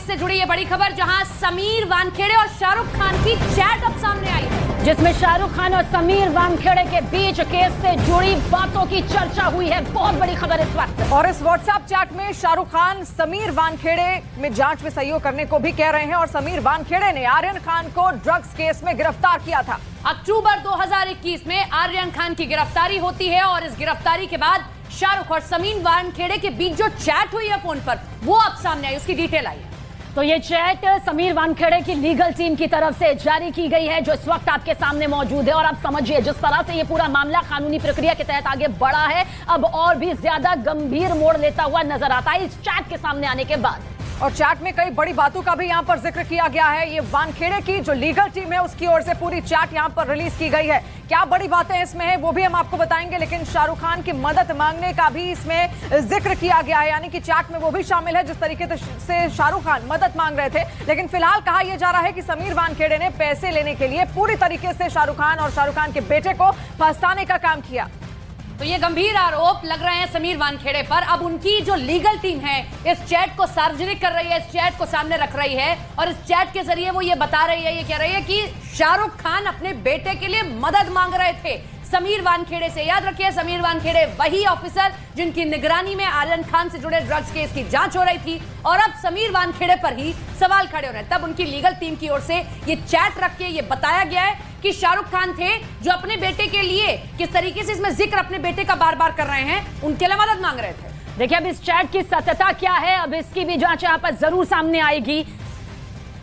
से जुड़ी ये बड़ी खबर, जहां समीर वानखेड़े और शाहरुख खान की चैट अब सामने आई है, जिसमें शाहरुख खान और समीर वानखेड़े के बीच केस से जुड़ी बातों की चर्चा हुई है। बहुत बड़ी खबर इस वक्त। और इस व्हाट्सएप चैट में शाहरुख खान समीर वानखेड़े में जांच में सहयोग करने को भी कह रहे हैं और समीर वानखेड़े ने आर्यन खान को ड्रग्स केस में गिरफ्तार किया था। अक्टूबर 2021 में आर्यन खान की गिरफ्तारी होती है और इस गिरफ्तारी के बाद शाहरुख और समीर वानखेड़े के बीच जो चैट हुई है फोन पर, वो अब सामने आई, उसकी डिटेल आई है। तो ये चैट समीर वानखेड़े की लीगल टीम की तरफ से जारी की गई है, जो इस वक्त आपके सामने मौजूद है। और आप समझिए, जिस तरह से ये पूरा मामला कानूनी प्रक्रिया के तहत आगे बढ़ा है, अब और भी ज्यादा गंभीर मोड़ लेता हुआ नजर आता है इस चैट के सामने आने के बाद। और चैट में कई बड़ी बातों का भी यहाँ पर जिक्र किया गया है। ये वानखेड़े की जो लीगल टीम है उसकी ओर से पूरी चैट यहाँ पर रिलीज की गई है। क्या बड़ी बातें इसमें है वो भी हम आपको बताएंगे, लेकिन शाहरुख खान की मदद मांगने का भी इसमें जिक्र किया गया है, यानी कि चैट में वो भी शामिल है जिस तरीके से शाहरुख खान मदद मांग रहे थे। लेकिन फिलहाल कहा यह जा रहा है कि समीर वानखेड़े ने पैसे लेने के लिए पूरी तरीके से शाहरुख खान और शाहरुख खान के बेटे को फंसाने का काम किया। तो ये गंभीर आरोप लग रहे हैं समीर वानखेड़े पर। अब उनकी जो लीगल टीम है इस चैट को सार्वजनिक कर रही है, इस चैट को सामने रख रही है और इस चैट के जरिए वो ये बता रही है, ये कह रही है कि शाहरुख खान अपने बेटे के लिए मदद मांग रहे थे समीर वानखेड़े से। याद रखिए, समीर वानखेड़े वही ऑफिसर जिनकी निगरानी में आर्यन खान से जुड़े ड्रग्स केस की जांच हो रही थी और अब समीर वानखेड़े पर ही सवाल खड़े हो रहे हैं। तब उनकी लीगल टीम की ओर से ये चैट रख के ये बताया गया है कि शाहरुख खान थे जो अपने बेटे के लिए किस तरीके से इसमें जिक्र अपने बेटे का बार बार कर रहे हैं, उनके लिए मदद मांग रहे थे। देखिए, अब इस चैट की सत्यता क्या है, अब इसकी भी जांच यहाँ पर जरूर सामने आएगी।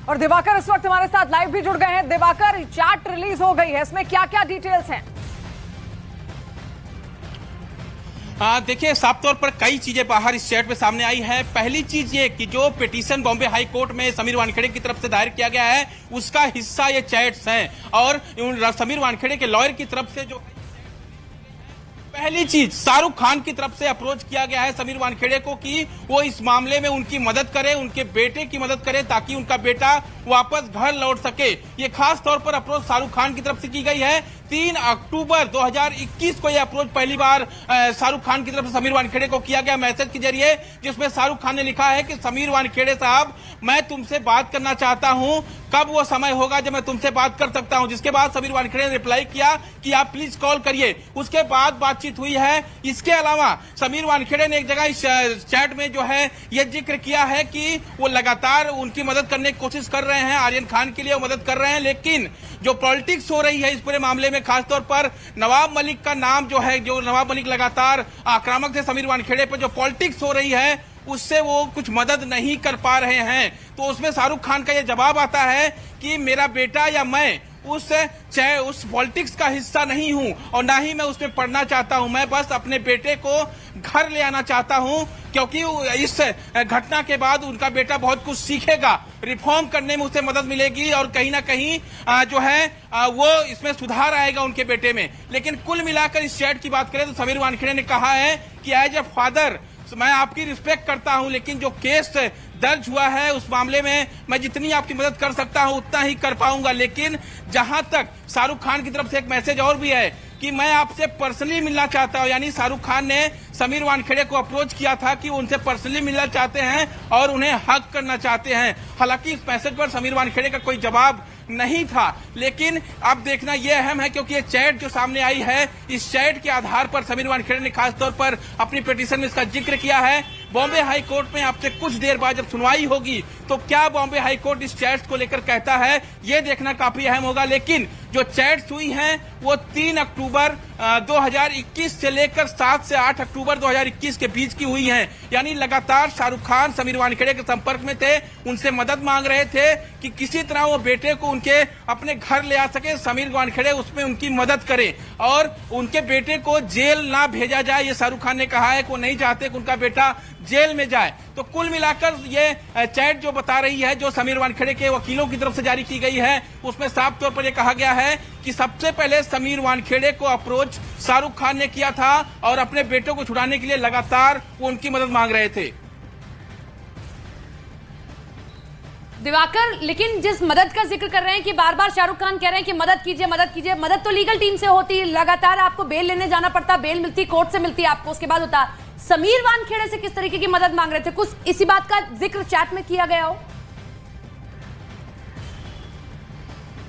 और दिवाकर इस वक्त हमारे साथ लाइव भी जुड़ गए हैं। दिवाकर, चैट रिलीज हो गई है, इसमें क्या क्या डिटेल्स हैं? देखिए, साफ तौर पर कई चीजें बाहर इस चैट में सामने आई है। पहली चीज ये कि जो पिटीशन बॉम्बे हाई कोर्ट में समीर वानखेड़े की तरफ से दायर किया गया है उसका हिस्सा ये चैट्स हैं और समीर वानखेड़े के लॉयर की तरफ से जो पहली चीज शाहरुख खान की तरफ से अप्रोच किया गया है समीर वानखेड़े को कि वो इस मामले में उनकी मदद करे, उनके बेटे की मदद करे ताकि उनका बेटा वापस घर लौट सके। ये खास तौर पर अप्रोच शाहरुख खान की तरफ से की गई है। 3 अक्टूबर 2021 को यह अप्रोच पहली बार शाहरुख खान की तरफ से समीर वानखेड़े को किया गया मैसेज के जरिए, जिसमें शाहरुख खान ने लिखा है कि समीर वानखेड़े साहब, मैं तुमसे बात करना चाहता हूं, कब वो समय होगा जब मैं तुमसे बात कर सकता हूं। जिसके बाद समीर वानखेड़े ने रिप्लाई किया कि आप प्लीज कॉल करिए। उसके बाद बातचीत हुई है। इसके अलावा समीर वानखेड़े ने एक जगह इस चैट में जो है यह जिक्र किया है कि वो लगातार उनकी मदद करने की कोशिश कर रहे हैं, आर्यन खान के लिए वो मदद कर रहे हैं, लेकिन जो पॉलिटिक्स हो रही है इस पूरे मामले में, खासतौर पर नवाब मलिक का नाम जो है, जो नवाब मलिक लगातार आक्रामक थे समीर वानखेड़े पर, जो पॉलिटिक्स हो रही है उससे वो कुछ मदद नहीं कर पा रहे हैं। तो उसमें शाहरुख खान का यह जवाब आता है कि मेरा बेटा या मैं उस पॉलिटिक्स का हिस्सा नहीं हूं और ना ही मैं उसमें पढ़ना चाहता हूं। मैं बस अपने बेटे को घर ले आना चाहता हूं क्योंकि इस घटना के बाद उनका बेटा बहुत कुछ सीखेगा, रिफॉर्म करने में उसे मदद मिलेगी और कहीं ना कहीं जो है वो इसमें सुधार आएगा उनके बेटे में। लेकिन कुल मिलाकर इस चैट की बात करें तो समीर वानखेड़े ने कहा है कि एज ए फादर मैं आपकी रिस्पेक्ट करता हूं, लेकिन जो केस दर्ज हुआ है उस मामले में मैं जितनी आपकी मदद कर सकता हूं उतना ही कर पाऊंगा। लेकिन जहां तक शाहरुख खान की तरफ से एक मैसेज और भी है कि मैं आपसे पर्सनली मिलना चाहता हूं, यानी शाहरुख खान ने समीर वानखेड़े को अप्रोच किया था कि उनसे पर्सनली मिलना चाहते हैं और उन्हें हक करना चाहते हैं। हालांकि इस मैसेज पर समीर वानखेड़े का कोई जवाब नहीं था, लेकिन अब देखना यह अहम है क्योंकि ये चैट जो सामने आई है, इस चैट के आधार पर समीर वानखेड़े ने खासतौर पर अपनी पिटीशन में इसका जिक्र किया है। बॉम्बे हाई कोर्ट में आपसे कुछ देर बाद जब सुनवाई होगी तो क्या बॉम्बे हाई कोर्ट इस चैट्स को लेकर कहता है, ये देखना काफी अहम होगा। लेकिन जो चैट्स हुई हैं वो 3 अक्टूबर 2021 से लेकर 7 से 8 अक्टूबर 2021 के बीच की हुई हैं। यानी लगातार शाहरुख खान समीर वानखेड़े के संपर्क में थे, उनसे मदद मांग रहे थे कि किसी तरह वो बेटे को उनके अपने घर ले आ सके, समीर वानखेड़े उसमें उनकी मदद करें और उनके बेटे को जेल ना भेजा जाए। ये शाहरुख खान ने कहा है कि वो नहीं चाहते कि उनका बेटा जेल में जाए। तो कुल मिलाकर ये चैट जो बता रही है, जो समीर वानखेड़े के वकीलों की तरफ से जारी की गई है, उसमें साफ तौर पर यह कहा गया है कि सबसे पहले समीर वानखेड़े को अप्रोच शाहरुख खान ने किया था और अपने बेटों को छुड़ाने के लिए लगातार वो उनकी मदद मांग रहे थे। दिवाकर, लेकिन जिस मदद का जिक्र कर रहे हैं कि बार बार शाहरुख खान कह रहे हैं कि मदद कीजिए, मदद कीजिए, मदद तो लीगल टीम से होती, लगातार आपको बेल लेने जाना पड़ता, बेल मिलती, कोर्ट से मिलती आपको, उसके बाद होता। समीर वानखेड़े से किस तरीके की मदद मांग रहे थे, कुछ इसी बात का जिक्र चैट में किया गया हो?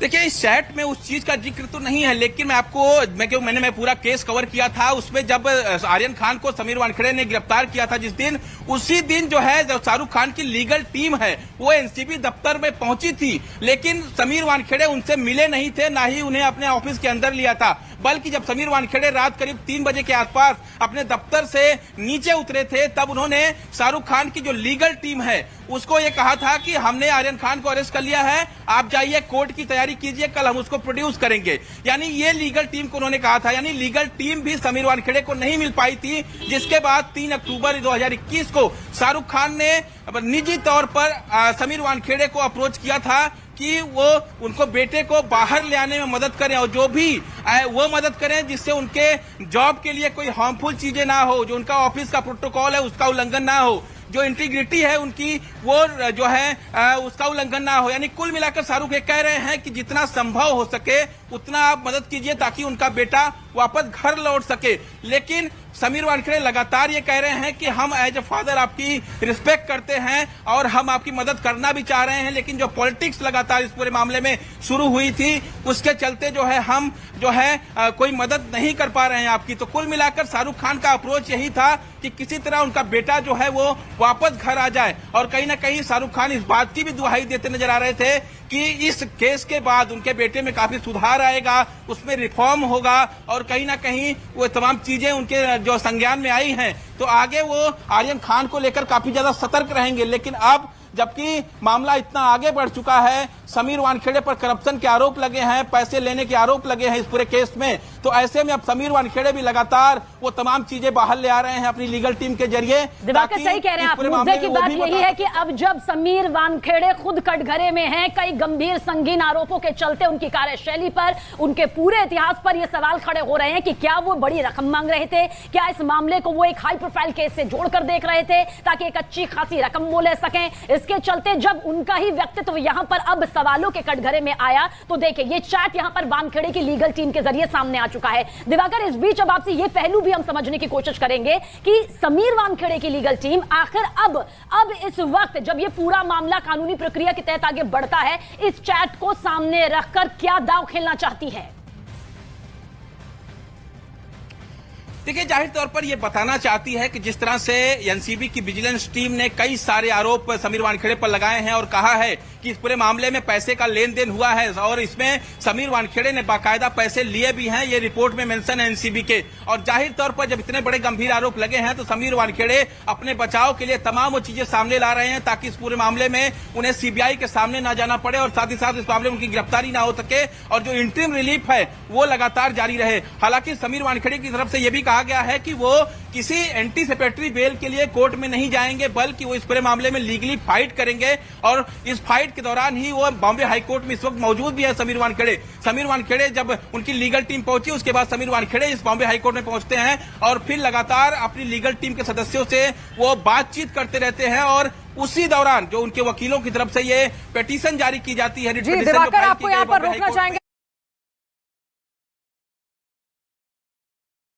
देखिए, इस चैट में उस चीज का जिक्र तो नहीं है, लेकिन मैंने पूरा केस कवर किया था। उसमें जब आर्यन खान को समीर वानखेड़े ने गिरफ्तार किया था जिस दिन, उसी दिन जो है जब शाहरुख खान की लीगल टीम है वो एनसीबी दफ्तर में पहुंची थी, लेकिन समीर वानखेड़े उनसे मिले नहीं थे, ना ही उन्हें अपने ऑफिस के अंदर लिया था। बल्कि जब समीर वानखेड़े रात करीब 3 बजे के आसपास अपने दफ्तर से नीचे उतरे थे, तब उन्होंने शाहरुख खान की जो लीगल टीम है उसको ये कहा था कि हमने आर्यन खान को अरेस्ट कर लिया है, आप जाइए कोर्ट की तैयारी कीजिए, कल हम उसको प्रोड्यूस करेंगे। यानी ये लीगल टीम को उन्होंने कहा था। यानी लीगल टीम भी समीर वानखेड़े को नहीं मिल पाई थी, जिसके बाद 3 अक्टूबर 2021 को शाहरुख खान ने निजी तौर पर समीर वानखेड़े को अप्रोच किया था कि वो उनको बेटे को बाहर ले आने में मदद करें, और जो भी वो मदद करें जिससे उनके जॉब के लिए कोई हार्मफुल चीजें ना हो, जो उनका ऑफिस का प्रोटोकॉल है उसका उल्लंघन ना हो, जो इंटीग्रिटी है उनकी वो जो है उसका उल्लंघन ना हो। यानी कुल मिलाकर शाहरुख ये कह रहे हैं कि जितना संभव हो सके उतना आप मदद कीजिए ताकि उनका बेटा वापस घर लौट सके। लेकिन समीर वानखेड़े लगातार ये कह रहे हैं कि हम एज ए फादर आपकी रिस्पेक्ट करते हैं और हम आपकी मदद करना भी चाह रहे हैं, लेकिन जो पॉलिटिक्स लगातार इस पूरे मामले में शुरू हुई थी उसके चलते जो है हम जो है कोई मदद नहीं कर पा रहे हैं आपकी। तो कुल मिलाकर शाहरुख खान का अप्रोच यही था कि किसी तरह उनका बेटा जो है वो वापस घर आ जाए, और कहीं ना कहीं शाहरुख खान इस बात की भी दुहाई देते नजर आ रहे थे कि इस केस के बाद उनके बेटे में काफी सुधार आएगा, उसमें रिफॉर्म होगा, और कहीं ना कहीं वो तमाम चीजें उनके जो संज्ञान में आई हैं तो आगे वो आर्यन खान को लेकर काफी ज्यादा सतर्क रहेंगे। लेकिन अब जबकि मामला इतना आगे बढ़ चुका है, समीर वानखेड़े पर करप्शन के आरोप लगे हैं, पैसे लेने के आरोप लगे हैं इस पूरे केस में, तो ऐसे में अब समीर वानखेड़े भी लगातार वो तमाम चीजें बाहर ले आ रहे हैं अपनी लीगल टीम के जरिए। दिवाकर सही कह रहे हैं आप। मुद्दे की बात यही है कि अब जब समीर वानखेड़े खुद कटघरे में हैं, कई गंभीर संगीन आरोपों के चलते उनकी कार्यशैली पर, उनके पूरे इतिहास पर ये सवाल खड़े हो रहे हैं कि क्या वो बड़ी रकम मांग रहे थे, क्या इस मामले को वो एक हाई प्रोफाइल केस से जोड़कर देख रहे थे ताकि एक अच्छी खासी रकम वो ले सकें। इसके चलते जब उनका ही व्यक्तित्व यहां पर अब सवालों के कटघरे में आया तो देखिए ये चैट यहां पर वानखेड़े की लीगल टीम के जरिए सामने आ चुका है। दिवाकर, इस बीच अब आपसे ये पहलू भी हम समझने की कोशिश करेंगे कि समीर वानखेड़े की लीगल टीम आखिर अब इस वक्त जब ये पूरा मामला कानूनी प्रक्रिया के तहत आगे बढ़ता है, इस चैट को सामने रखकर क्या दांव खेलना चाहती है? देखिए, जाहिर तौर पर यह बताना चाहती है कि जिस तरह से एनसीबी की विजिलेंस टीम ने कई सारे आरोप समीर वानखेड़े पर लगाए हैं और कहा है कि इस पूरे मामले में पैसे का लेन देन हुआ है और इसमें समीर वानखेड़े ने बाकायदा पैसे लिए भी हैं, ये रिपोर्ट में मेंशन है एनसीबी के। और जाहिर तौर पर जब इतने बड़े गंभीर आरोप लगे हैं तो समीर वानखेड़े अपने बचाव के लिए तमाम वो चीजें सामने ला रहे हैं ताकि इस पूरे मामले में उन्हें सीबीआई के सामने ना जाना पड़े और साथ ही साथ इस मामले में उनकी गिरफ्तारी ना हो सके और जो इंटरिम रिलीफ है वो लगातार जारी रहे। हालांकि समीर वानखेड़े की तरफ से यह भी कहा गया है कि वो किसी एंटीसिपेटरी बेल के लिए कोर्ट में नहीं जाएंगे, बल्कि वो इस पूरे मामले में लीगली फाइट करेंगे और इस फाइट के दौरान ही वो बॉम्बे हाईकोर्ट में इस वक्त मौजूद भी है समीर वानखेड़े। समीर वानखेड़े जब उनकी लीगल टीम पहुंची उसके बाद समीर वानखेड़े इस बॉम्बे हाईकोर्ट में पहुंचते हैं और फिर लगातार अपनी लीगल टीम के सदस्यों से वो बातचीत करते रहते हैं और उसी दौरान जो उनके वकीलों की तरफ से ये पिटीशन जारी की जाती है, जी दिवाकर, आपको यहाँ पर रोकना चाहेंगे।